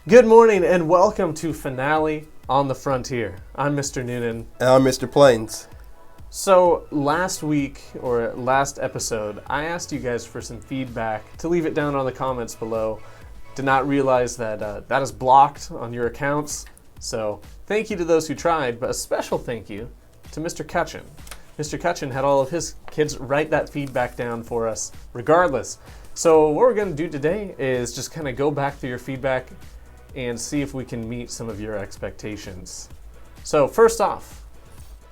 Good morning and welcome to Finale on the Frontier. I'm Mr. Noonan. And I'm Mr. Plains. So last week, or last episode, I asked you guys for some feedback to leave it down on the comments below. Did not realize that that is blocked on your accounts. So thank you to those who tried, but a special thank you to Mr. Cutchin. Mr. Cutchin had all of his kids write that feedback down for us regardless. So what we're going to do today is just kind of go back through your feedback and see if we can meet some of your expectations. So first off.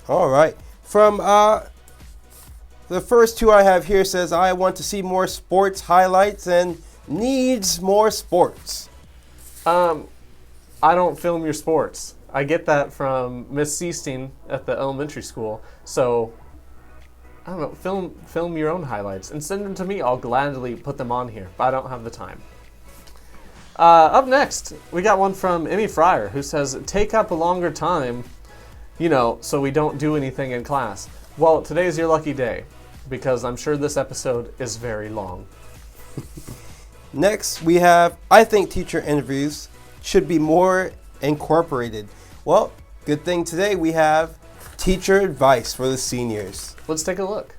All right. From the first two I have here says, I want to see more sports highlights and needs more sports. I don't film your sports. I get that from Miss Seasting at the elementary school. So, I don't know, film your own highlights and send them to me. I'll gladly put them on here, but I don't have the time. Up next, we got one from Emmy Fryer who says, take up a longer time, so we don't do anything in class. Well, today's your lucky day because I'm sure this episode is very long. Next, we have, I think teacher interviews should be more incorporated. Well, good thing today we have teacher advice for the seniors. Let's take a look.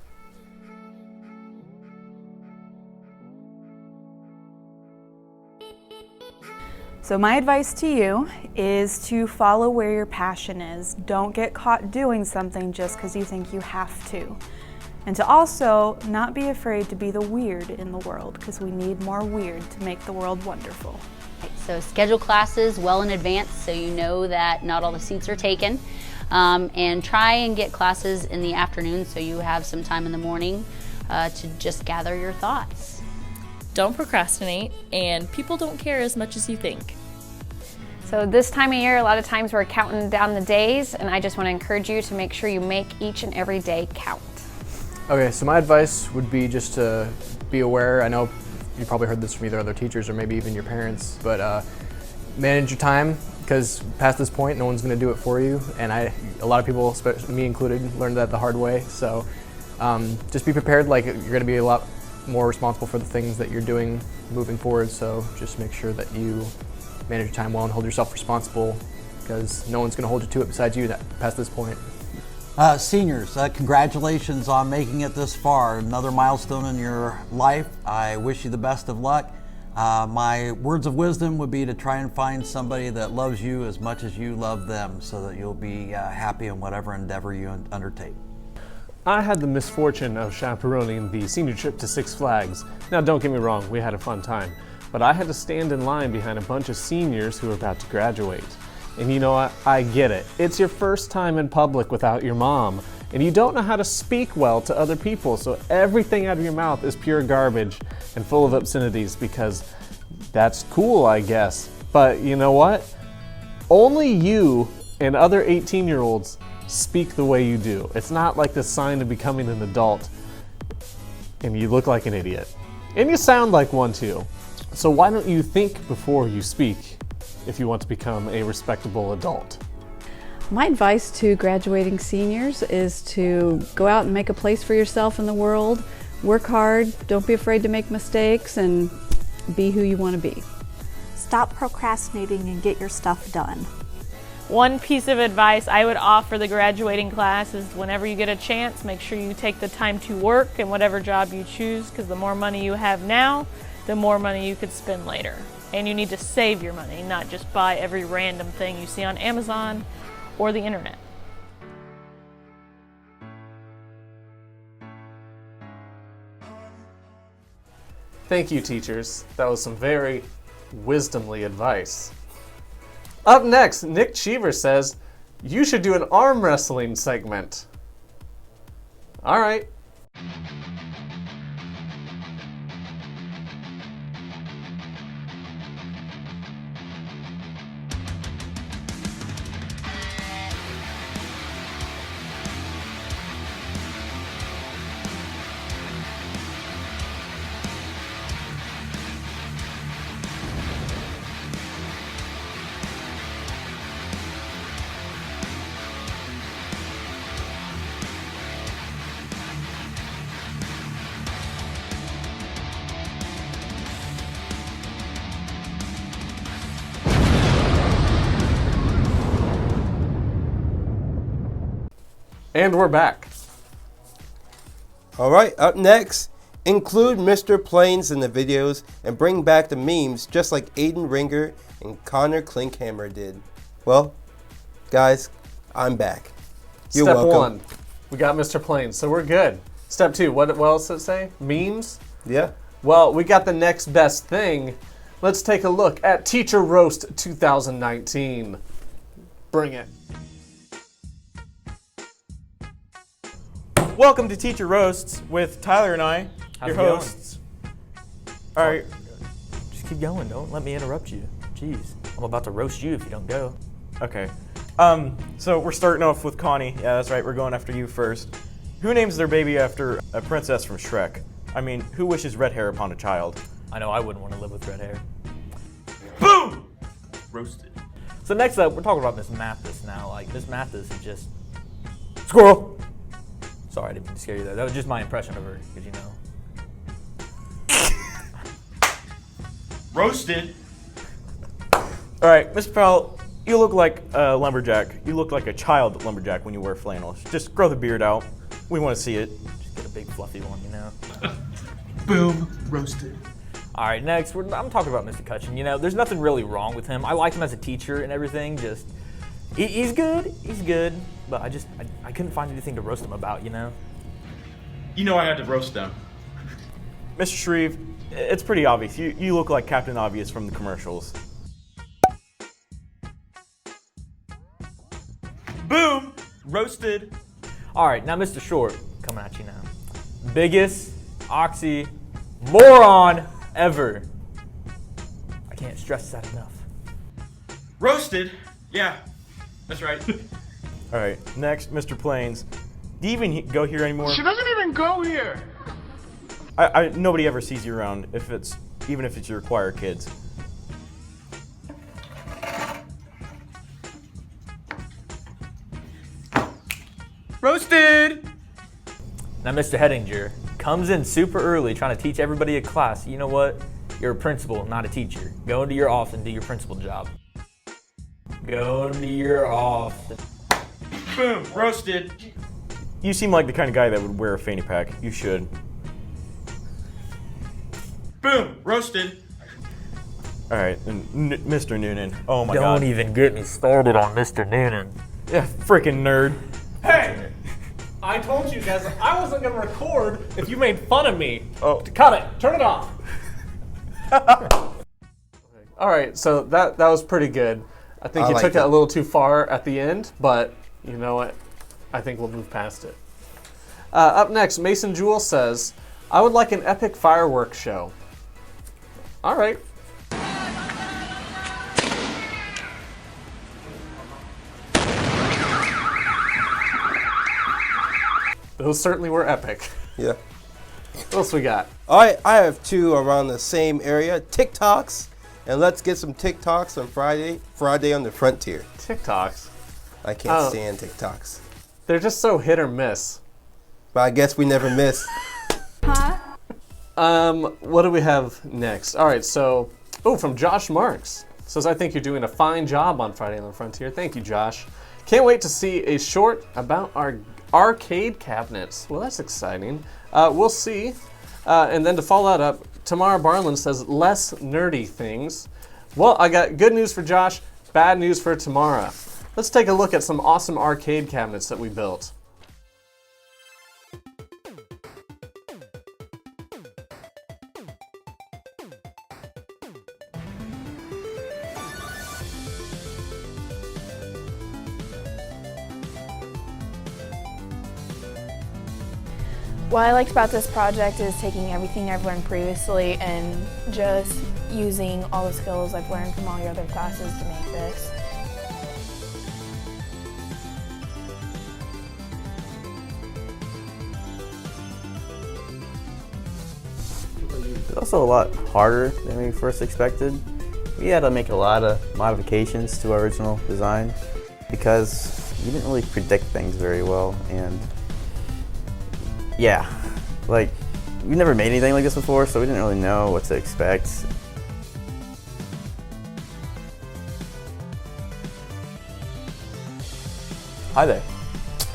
So my advice to you is to follow where your passion is. Don't get caught doing something just because you think you have to. And to also not be afraid to be the weird in the world, because we need more weird to make the world wonderful. So schedule classes well in advance so you know that not all the seats are taken. And try and get classes in the afternoon so you have some time in the morning to just gather your thoughts. Don't procrastinate, and people don't care as much as you think. So this time of year, a lot of times we're counting down the days, and I just want to encourage you to make sure you make each and every day count. Okay, so my advice would be just to be aware. I know you probably heard this from either other teachers or maybe even your parents, but manage your time, because past this point, no one's going to do it for you. And a lot of people, especially me included, learned that the hard way. So just be prepared, like you're going to be a lot more responsible for the things that you're doing moving forward. So just make sure that you manage your time well and hold yourself responsible, because no one's going to hold you to it besides you past this point. Seniors, congratulations on making it this far. Another milestone in your life. I wish you the best of luck. My words of wisdom would be to try and find somebody that loves you as much as you love them, so that you'll be happy in whatever endeavor you undertake. I had the misfortune of chaperoning the senior trip to Six Flags. Now, don't get me wrong, we had a fun time, but I had to stand in line behind a bunch of seniors who were about to graduate. And you know what? I get it. It's your first time in public without your mom, and you don't know how to speak well to other people, so everything out of your mouth is pure garbage and full of obscenities, because that's cool, I guess. But you know what? Only you and other 18-year-olds speak the way you do. It's not like the sign of becoming an adult and you look like an idiot. And you sound like one too. So why don't you think before you speak if you want to become a respectable adult? My advice to graduating seniors is to go out and make a place for yourself in the world. Work hard, don't be afraid to make mistakes, and be who you want to be. Stop procrastinating and get your stuff done. One piece of advice I would offer the graduating class is whenever you get a chance, make sure you take the time to work in whatever job you choose, because the more money you have now, the more money you could spend later. And you need to save your money, not just buy every random thing you see on Amazon or the internet. Thank you, teachers. That was some very wisdomly advice. Up next, Nick Cheever says, you should do an arm wrestling segment. All right. And we're back. All right, up next, include Mr. Plains in the videos and bring back the memes just like Aiden Ringer and Connor Klinkhammer did. Well, guys, I'm back. You're Step welcome. 1, we got Mr. Plains, so we're good. Step 2, what else does it say? Memes? Yeah. Well, we got the next best thing. Let's take a look at Teacher Roast 2019. Bring it. Welcome to Teacher Roasts with Tyler and I, your hosts. All right, just keep going. Don't let me interrupt you. Jeez, I'm about to roast you if you don't go. Okay. So we're starting off with Connie. Yeah, that's right. We're going after you first. Who names their baby after a princess from Shrek? I mean, who wishes red hair upon a child? I know I wouldn't want to live with red hair. Boom! Roasted. So next up, we're talking about Miss Mathis now. Like, Miss Mathis is just squirrel. Sorry, I didn't mean to scare you there. That was just my impression of her, because you know. Roasted. All right, Mr. Powell, you look like a lumberjack. You look like a child lumberjack when you wear flannels. Just grow the beard out. We want to see it. Just get a big fluffy one, you know. Boom. Roasted. All right, next, I'm talking about Mr. Cutchin. You know, there's nothing really wrong with him. I like him as a teacher and everything. Just, he's good. He's good. But I couldn't find anything to roast him about, you know? You know I had to roast them. Mr. Shreve, it's pretty obvious. You look like Captain Obvious from the commercials. Boom! Roasted. All right, now Mr. Short, coming at you now. Biggest oxy moron ever. I can't stress that enough. Roasted? Yeah, that's right. All right, next, Mr. Plains. Do you even go here anymore? She doesn't even go here. Nobody ever sees you around, even if it's your choir kids. Roasted! Now Mr. Hettinger comes in super early trying to teach everybody a class. You know what? You're a principal, not a teacher. Go into your office and do your principal job. Go into your office. Boom, roasted. You seem like the kind of guy that would wear a fanny pack. You should. Boom, roasted. All right, and Mr. Noonan. Oh my God. Don't even get me started on Mr. Noonan. Yeah, freaking nerd. Hey! I told you guys I wasn't going to record if you made fun of me. Oh. Cut it. Turn it off. All right, so that was pretty good. I think you took it a little too far at the end, but you know what? I think we'll move past it. Up next, Mason Jewell says, I would like an epic fireworks show. All right. Those certainly were epic. Yeah. What else we got? All right, I have two around the same area. TikToks. And let's get some TikToks on Friday on the Frontier. TikToks? I can't stand TikToks. They're just so hit or miss. But I guess we never miss. What do we have next? All right, so, from Josh Marks. Says, I think you're doing a fine job on Friday on the Frontier. Thank you, Josh. Can't wait to see a short about our arcade cabinets. Well, that's exciting. We'll see. And then to follow that up, Tamara Barlin says, less nerdy things. Well, I got good news for Josh, bad news for Tamara. Let's take a look at some awesome arcade cabinets that we built. What I liked about this project is taking everything I've learned previously and just using all the skills I've learned from all your other classes to make this. It's also a lot harder than we first expected. We had to make a lot of modifications to our original design because we didn't really predict things very well, and yeah, like, we never made anything like this before, so we didn't really know what to expect. Hi there,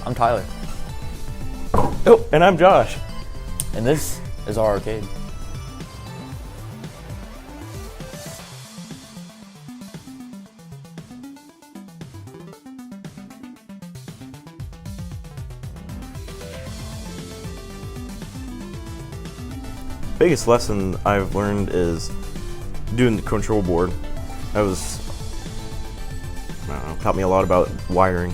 I'm Tyler. Oh, and I'm Josh. And this is our arcade. Biggest lesson I've learned is doing the control board. That was, I don't know, taught me a lot about wiring.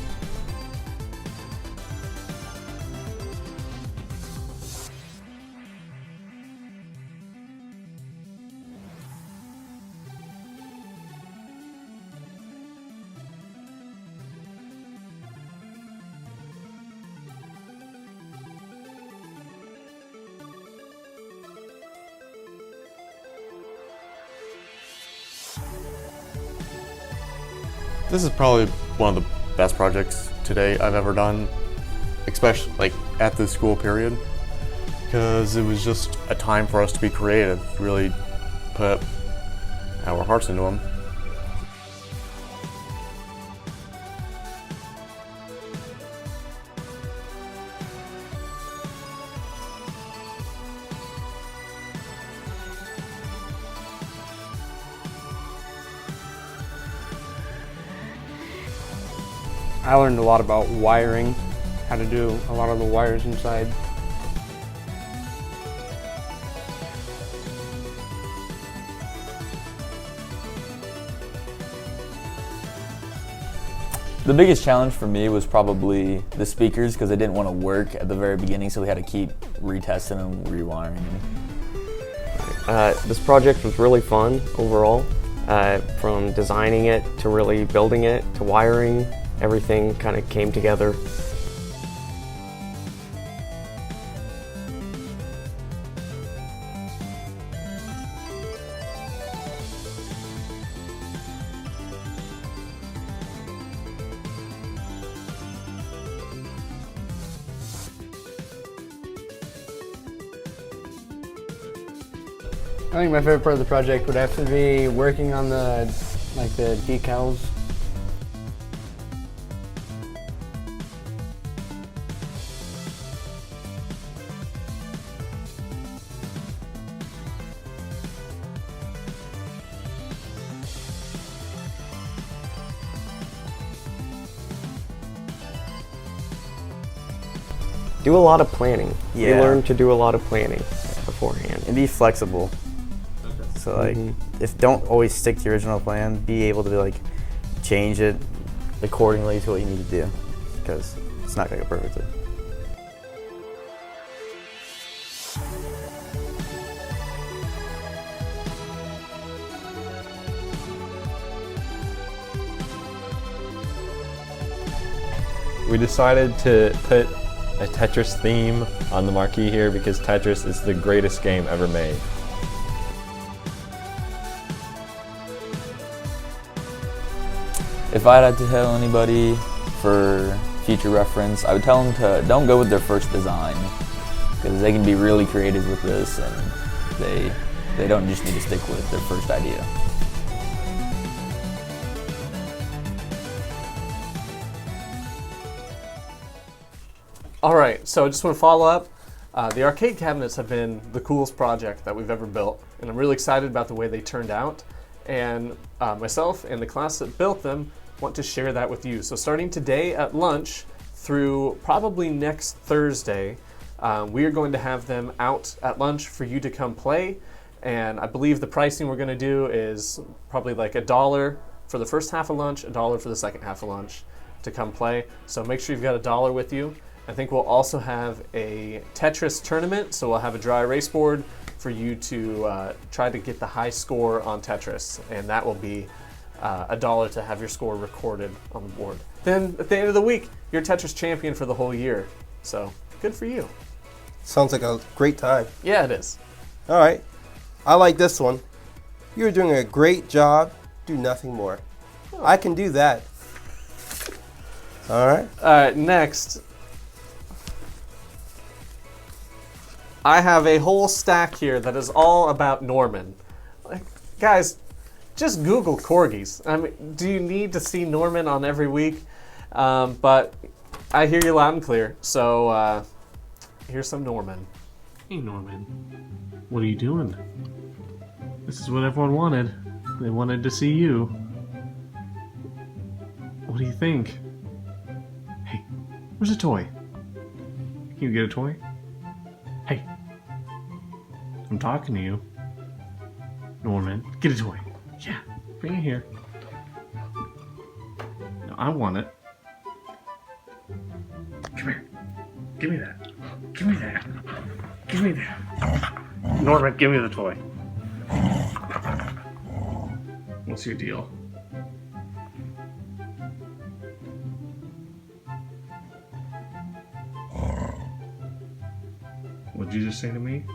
This is probably one of the best projects today I've ever done, especially like at this school period, because it was just a time for us to be creative, really put our hearts into them. I learned a lot about wiring, how to do a lot of the wires inside. The biggest challenge for me was probably the speakers because they didn't want to work at the very beginning, so we had to keep retesting and rewiring them. This project was really fun overall, from designing it to really building it to wiring. Everything kind of came together. I think my favorite part of the project would have to be working on the decals. Do a lot of planning. Yeah. You learn to do a lot of planning beforehand. And be flexible. So like, if don't always stick to your original plan, be able to like change it accordingly to what you need to do, because it's not gonna go perfectly. We decided to put a Tetris theme on the marquee here because Tetris is the greatest game ever made. If I had to tell anybody for future reference, I would tell them to don't go with their first design, because they can be really creative with this and they don't just need to stick with their first idea. All right, so I just want to follow up. The arcade cabinets have been the coolest project that we've ever built, and I'm really excited about the way they turned out. And myself and the class that built them want to share that with you. So starting today at lunch through probably next Thursday, we are going to have them out at lunch for you to come play. And I believe the pricing we're going to do is probably like $1 for the first half of lunch, $1 for the second half of lunch to come play. So make sure you've got $1 with you. I think we'll also have a Tetris tournament, so we'll have a dry erase board for you to try to get the high score on Tetris, and that will be $1 to have your score recorded on the board. Then at the end of the week, you're Tetris champion for the whole year, so good for you. Sounds like a great time. Yeah, it is. All right, I like this one. You're doing a great job, do nothing more. I can do that. All right. Next, I have a whole stack here that is all about Norman. Like, guys, just Google corgis. I mean, do you need to see Norman on every week? But I hear you loud and clear. So here's some Norman. Hey, Norman. What are you doing? This is what everyone wanted. They wanted to see you. What do you think? Hey, where's a toy? Can you get a toy? Hey, I'm talking to you. Norman, get a toy. Yeah, bring it here. No, I want it. Come here. Give me that. Give me that. Give me that. Norman, give me the toy. What's your deal? What'd you just say to me?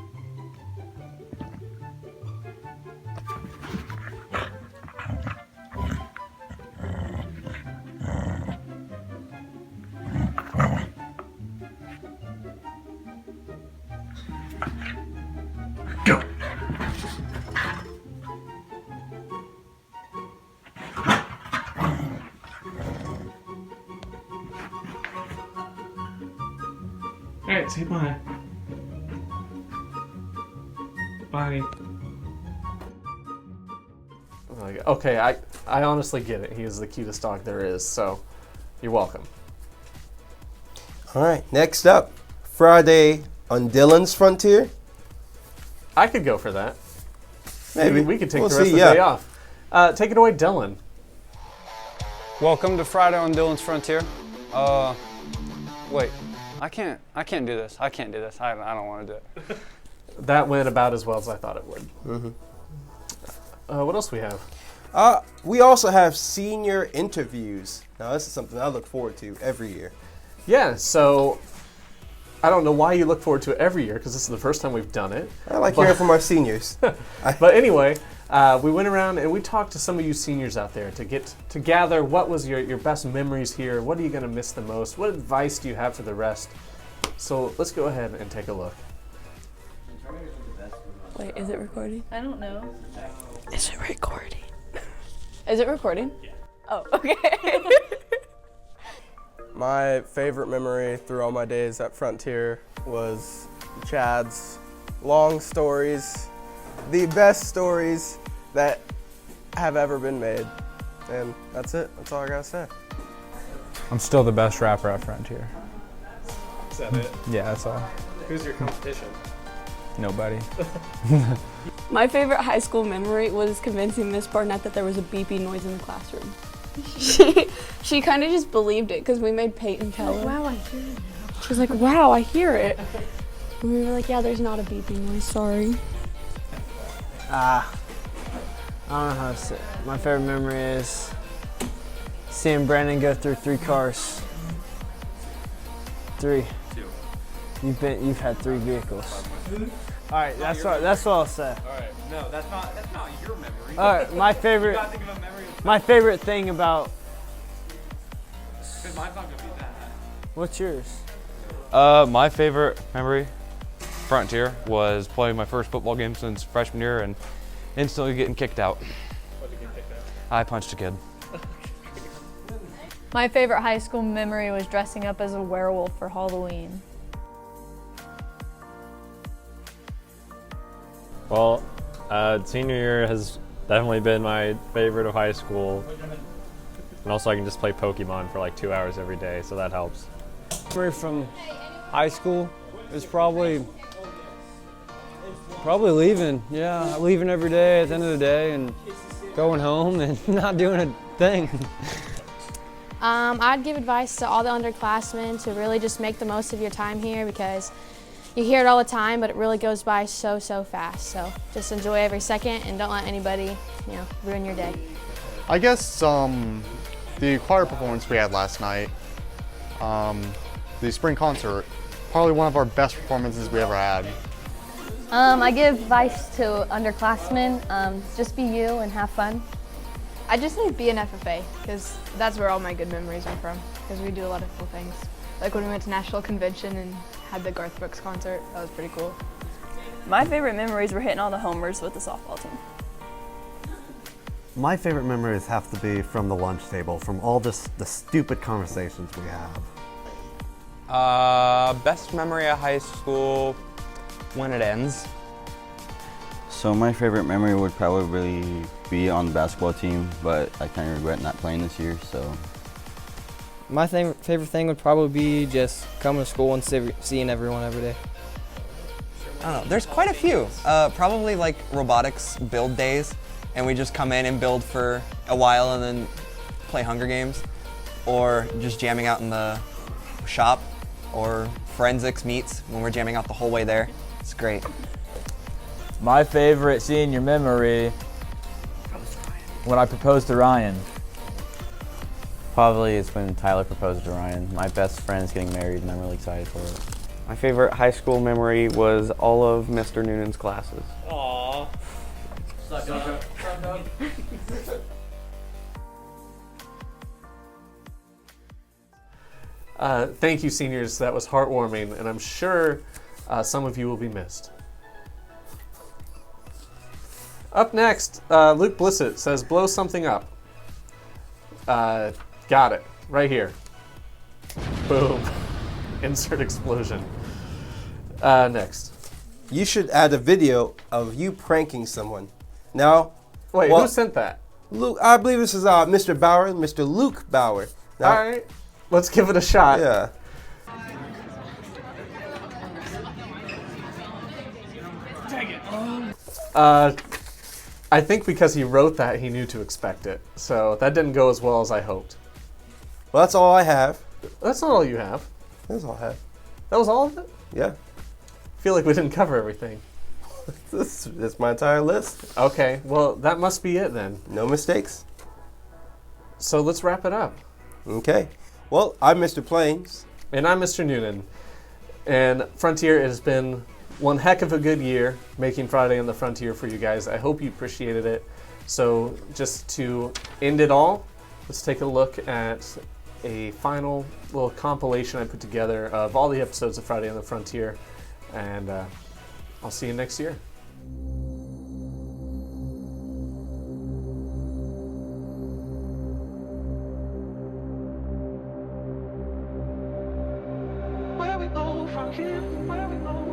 Go! Alright, say bye. Bye. Okay, I honestly get it. He is the cutest dog there is, so you're welcome. Alright, next up, Friday on Dylan's Frontier. I could go for that. Maybe. We could take We'll the rest see, of the yeah. day off. Take it away, Dylan. Welcome to Friday on Dylan's Frontier. Wait, I can't do this. I can't do this. I don't want to do it. That went about as well as I thought it would. Mm-hmm. What else we have? We also have senior interviews. Now, this is something I look forward to every year. Yeah, so I don't know why you look forward to it every year, because this is the first time we've done it. I like hearing from our seniors. But anyway, we went around and we talked to some of you seniors out there to gather what was your best memories here. What are you going to miss the most? What advice do you have for the rest? So let's go ahead and take a look. Wait, is it recording? I don't know. Is it recording? Is it recording? Yeah. Oh, okay. My favorite memory through all my days at Frontier was Chad's long stories, the best stories that have ever been made. And that's it. That's all I gotta say. I'm still the best rapper at Frontier. Is that it? Yeah, that's all. Who's your competition? Nobody. My favorite high school memory was convincing Miss Barnett that there was a beeping noise in the classroom. She kind of just believed it because we made Peyton tell her. Wow, I hear it. She was like, wow, I hear it. And we were like, yeah, there's not a beeping noise, sorry. I don't know how to say it. My favorite memory is seeing Brandon go through 3 cars. 3. 2. You've had 3 vehicles. All right, that's what I'll say. All right, no, that's not your memory. All right, my favorite. You gotta think of a memory of my favorite thing about. Because mine's not gonna be that. What's yours? My favorite memory, Frontier, was playing my first football game since freshman year and instantly getting kicked out. What did you get kicked out? I punched a kid. My favorite high school memory was dressing up as a werewolf for Halloween. Well, senior year has definitely been my favorite of high school. And also I can just play Pokemon for like 2 hours every day, so that helps. Memory from high school is probably leaving. Yeah, leaving every day at the end of the day and going home and not doing a thing. I'd give advice to all the underclassmen to really just make the most of your time here because you hear it all the time, but it really goes by so fast. So just enjoy every second and don't let anybody, ruin your day. I guess the choir performance we had last night, the spring concert, probably one of our best performances we ever had. I give advice to underclassmen, just be you and have fun. I just say be an FFA, because that's where all my good memories are from, because we do a lot of cool things. Like when we went to National Convention and had the Garth Brooks concert, that was pretty cool. My favorite memories were hitting all the homers with the softball team. My favorite memories have to be from the lunch table, from all the stupid conversations we have. Best memory of high school, when it ends. So my favorite memory would probably be on the basketball team, but I kind of regret not playing this year, so. My favorite thing would probably be just coming to school and seeing everyone every day. I don't know, there's quite a few. Probably like robotics build days, and we just come in and build for a while and then play Hunger Games, or just jamming out in the shop, or forensics meets when we're jamming out the whole way there. It's great. My favorite senior memory, when I proposed to Ryan. Probably it's when Tyler proposed to Ryan. My best friend's getting married and I'm really excited for it. My favorite high school memory was all of Mr. Noonan's classes. Aww. Suck up. Thank you, seniors. That was heartwarming, and I'm sure some of you will be missed. Up next, Luke Blissett says, blow something up. Got it. Right here. Boom. Insert explosion. Next. You should add a video of you pranking someone. Now, wait, who sent that? Luke, I believe this is Mr. Bauer, Mr. Luke Bauer. Now, all right, let's give it a shot. Yeah. I think because he wrote that, he knew to expect it. So that didn't go as well as I hoped. Well, that's all I have. That's not all you have. That's all I have. That was all of it? Yeah. I feel like we didn't cover everything. That's my entire list. Okay, well, that must be it then. No mistakes. So let's wrap it up. Okay. Well, I'm Mr. Plains. And I'm Mr. Noonan. And Frontier has been one heck of a good year making Friday on the Frontier for you guys. I hope you appreciated it. So just to end it all, let's take a look at a final little compilation I put together of all the episodes of Friday on the Frontier. And I'll see you next year. Where we go from here, where we go